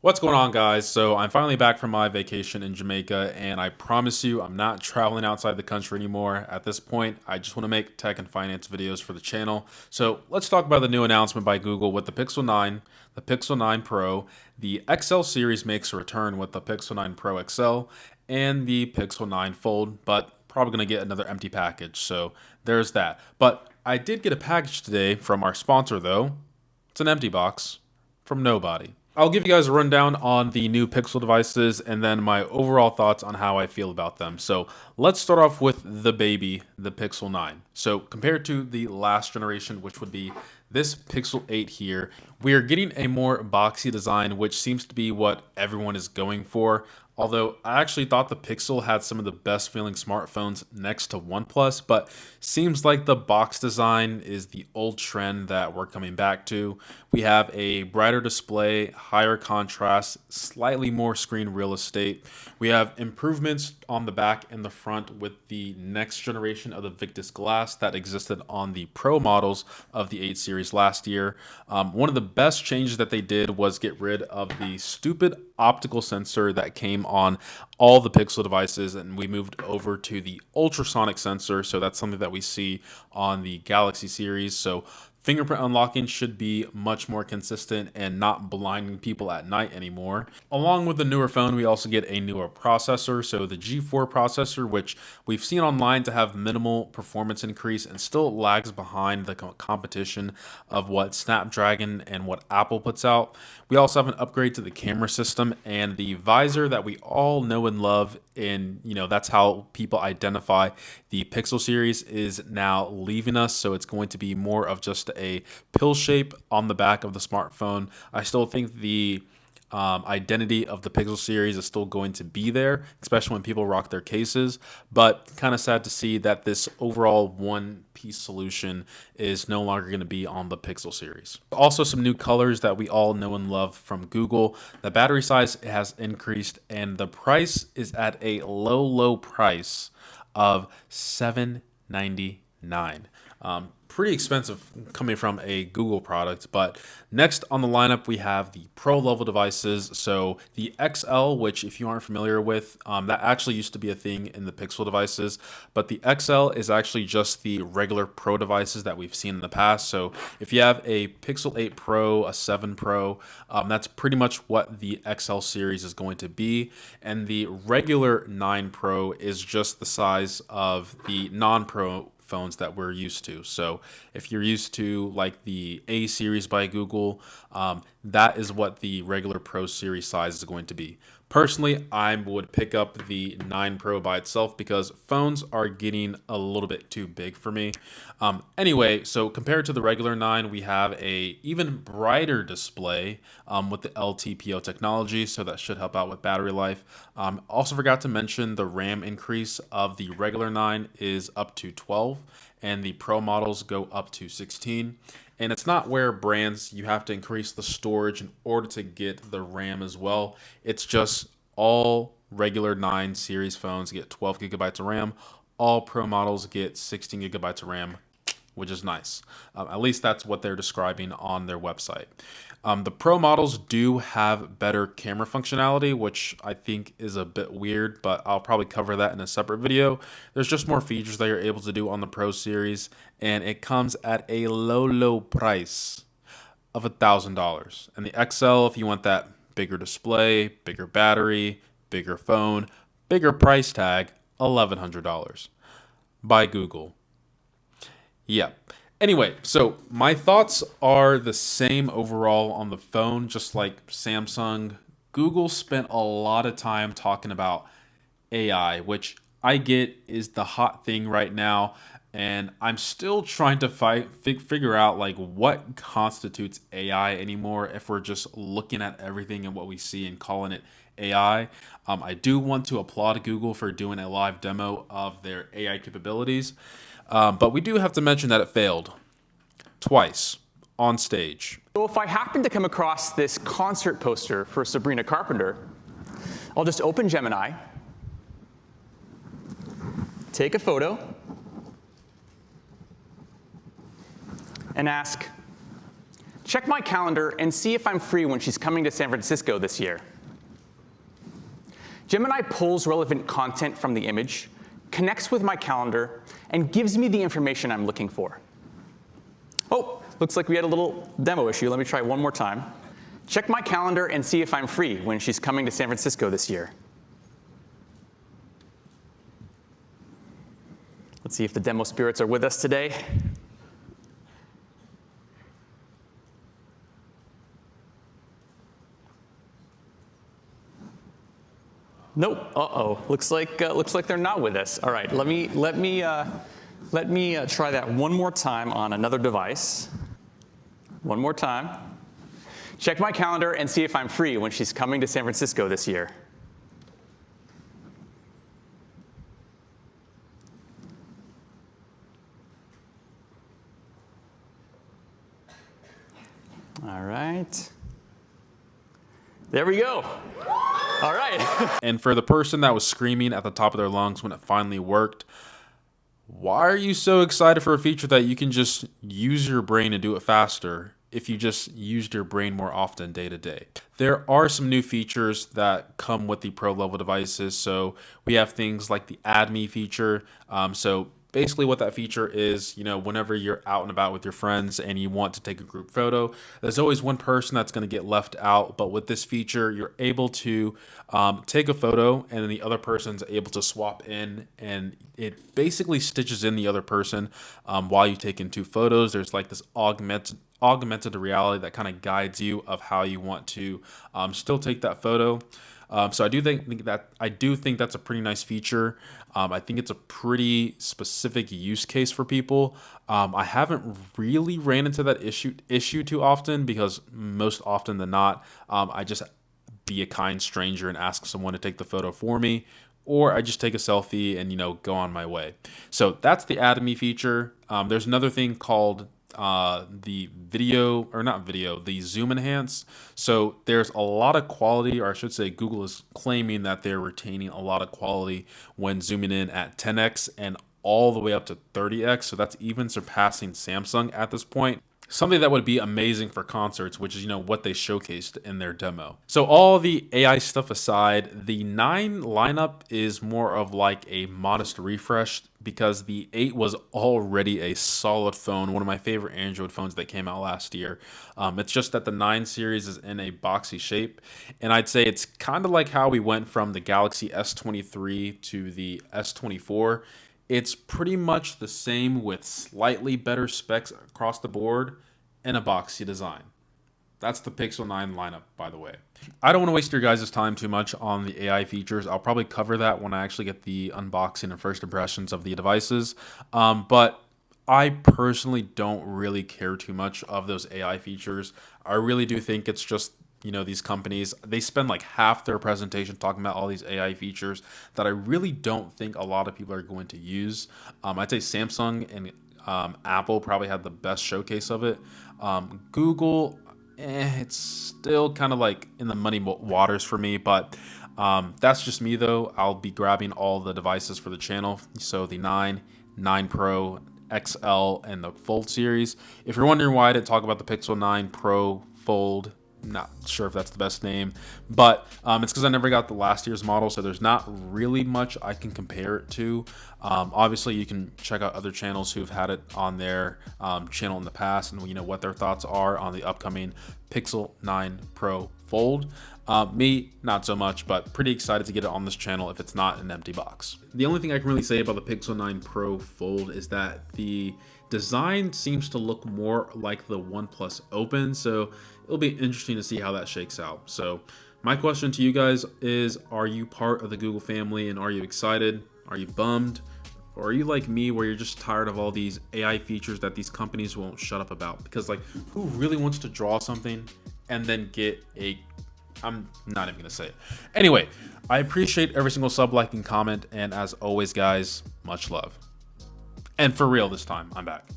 What's going on, guys? So I'm finally back from my vacation in Jamaica, and I promise you I'm not traveling outside the country anymore. At this point, I just want to make tech and finance videos for the channel. So let's talk about the new announcement by Google with the Pixel 9, the Pixel 9 Pro, the XL series makes a return with the Pixel 9 Pro XL, and the Pixel 9 Fold, but probably going to get another empty package. So there's that. But I did get a package today from our sponsor, though. It's an empty box from nobody. I'll give you guys a rundown on the new Pixel devices and then my overall thoughts on how I feel about them. So let's start off with the baby, the Pixel 9. So compared to the last generation, which would be this Pixel 8 here, we are getting a more boxy design, which seems to be what everyone is going for. Although I actually thought the Pixel had some of the best feeling smartphones next to OnePlus, but seems like the box design is the old trend that we're coming back to. We have a brighter display, higher contrast, slightly more screen real estate. We have improvements on the back and the front with the next generation of the Victus glass that existed on the Pro models of the 8 series last year. One of the best changes that they did was get rid of the stupid optical sensor that came on all the Pixel devices, and we moved over to the ultrasonic sensor. So that's something that we see on the Galaxy series. So fingerprint unlocking should be much more consistent and not blinding people at night anymore. Along with the newer phone, we also get a newer processor. So the G4 processor, which we've seen online to have minimal performance increase and still lags behind the competition of what Snapdragon and what Apple puts out. We also have an upgrade to the camera system and the visor that we all know and love. And, that's how people identify the Pixel series is now leaving us. So it's going to be more of just a pill shape on the back of the smartphone. I still think the identity of the Pixel series is still going to be there, especially when people rock their cases, but kind of sad to see that this overall one-piece solution is no longer going to be on the Pixel series. Also, some new colors that we all know and love from Google. The battery size has increased, and the price is at a low price of $799. Pretty expensive coming from a Google product. But next on the lineup, we have the Pro level devices. So the XL, which if you aren't familiar with, that actually used to be a thing in the Pixel devices. But the XL is actually just the regular Pro devices that we've seen in the past. So if you have a Pixel 8 Pro, a 7 Pro, that's pretty much what the XL series is going to be. And the regular 9 Pro is just the size of the non-Pro phones that we're used to. So if you're used to like the A series by Google, that is what the regular Pro series size is going to be. Personally, I would pick up the 9 Pro by itself because phones are getting a little bit too big for me. Anyway, so compared to the regular 9, we have a even brighter display with the LTPO technology, so that should help out with battery life. Also forgot to mention the RAM increase of the regular 9 is up to 12, and the Pro models go up to 16. And it's not where brands, you have to increase the storage in order to get the RAM as well. It's just all regular 9 series phones get 12 gigabytes of RAM. All Pro models get 16 gigabytes of RAM, which is nice. At least that's what they're describing on their website. The Pro models do have better camera functionality, which I think is a bit weird, but I'll probably cover that in a separate video. There's just more features that you're able to do on the Pro series, and it comes at a low price of $1,000. And the XL, if you want that bigger display, bigger battery, bigger phone, bigger price tag, $1,100 by Google. Yeah. Anyway, so my thoughts are the same overall on the phone, just like Samsung. Google spent a lot of time talking about AI, which I get is the hot thing right now, and I'm still trying to figure out like what constitutes AI anymore if we're just looking at everything and what we see and calling it AI. I do want to applaud Google for doing a live demo of their AI capabilities. But we do have to mention that it failed twice on stage. So if I happen to come across this concert poster for Sabrina Carpenter, I'll just open Gemini, take a photo, and ask Check my calendar and see if I'm free when she's coming to San Francisco this year. Gemini pulls relevant content from the image, connects with my calendar, and gives me the information I'm looking for. Oh, looks like we had a little demo issue. Let me try one more time. Check my calendar and see if I'm free when she's coming to San Francisco this year. Let's see if the demo spirits are with us today. Nope. Uh-oh. Looks like they're not with us. All right. Let me try that one more time on another device. One more time. Check my calendar and see if I'm free when she's coming to San Francisco this year. All right. There we go. All right. And for the person that was screaming at the top of their lungs when it finally worked, why are you so excited for a feature that you can just use your brain and do it faster if you just used your brain more often day to day? There are some new features that come with the pro level devices. So we have things like the Add Me feature. So basically what that feature is, whenever you're out and about with your friends and you want to take a group photo, there's always one person that's going to get left out. But with this feature, you're able to take a photo and then the other person's able to swap in, and it basically stitches in the other person while you take in two photos. There's like this augmented reality that kind of guides you of how you want to still take that photo. So I do think that's a pretty nice feature. I think it's a pretty specific use case for people. I haven't really ran into that issue too often, because most often than not, I just be a kind stranger and ask someone to take the photo for me, or I just take a selfie and go on my way. So that's the Add Me feature. There's another thing called the zoom enhance. So there's a lot of quality, or I should say Google is claiming that they're retaining a lot of quality when zooming in at 10x and all the way up to 30x. So that's even surpassing Samsung at this point. Something that would be amazing for concerts, which is, what they showcased in their demo. So all the AI stuff aside, the 9 lineup is more of like a modest refresh, because the 8 was already a solid phone, one of my favorite Android phones that came out last year. It's just that the 9 series is in a boxy shape, and I'd say it's kind of like how we went from the Galaxy S23 to the S24. It's pretty much the same with slightly better specs across the board and a boxy design. That's the Pixel 9 lineup, by the way. I don't want to waste your guys' time too much on the AI features. I'll probably cover that when I actually get the unboxing and first impressions of the devices. But I personally don't really care too much of those AI features. I really do think it's just, these companies, they spend like half their presentation talking about all these AI features that I really don't think a lot of people are going to use. I'd say Samsung and Apple probably had the best showcase of it. Google, it's still kind of like in the muddy waters for me, but that's just me though. I'll be grabbing all the devices for the channel. So the 9 Pro, XL, and the Fold series. If you're wondering why I didn't talk about the Pixel 9 Pro Fold, not sure if that's the best name, but it's because I never got the last year's model, so there's not really much I can compare it to. Obviously, you can check out other channels who've had it on their channel in the past, and what their thoughts are on the upcoming Pixel 9 Pro Fold. Me, not so much, but pretty excited to get it on this channel if it's not an empty box. The only thing I can really say about the Pixel 9 Pro Fold is that the design seems to look more like the OnePlus Open, so it'll be interesting to see how that shakes out. So my question to you guys is, are you part of the Google family, and are you excited? Are you bummed? Or are you like me, where you're just tired of all these AI features that these companies won't shut up about? Because who really wants to draw something and then get I'm not even gonna say it. Anyway, I appreciate every single sub, like, and comment, and as always guys, much love. And for real this time, I'm back.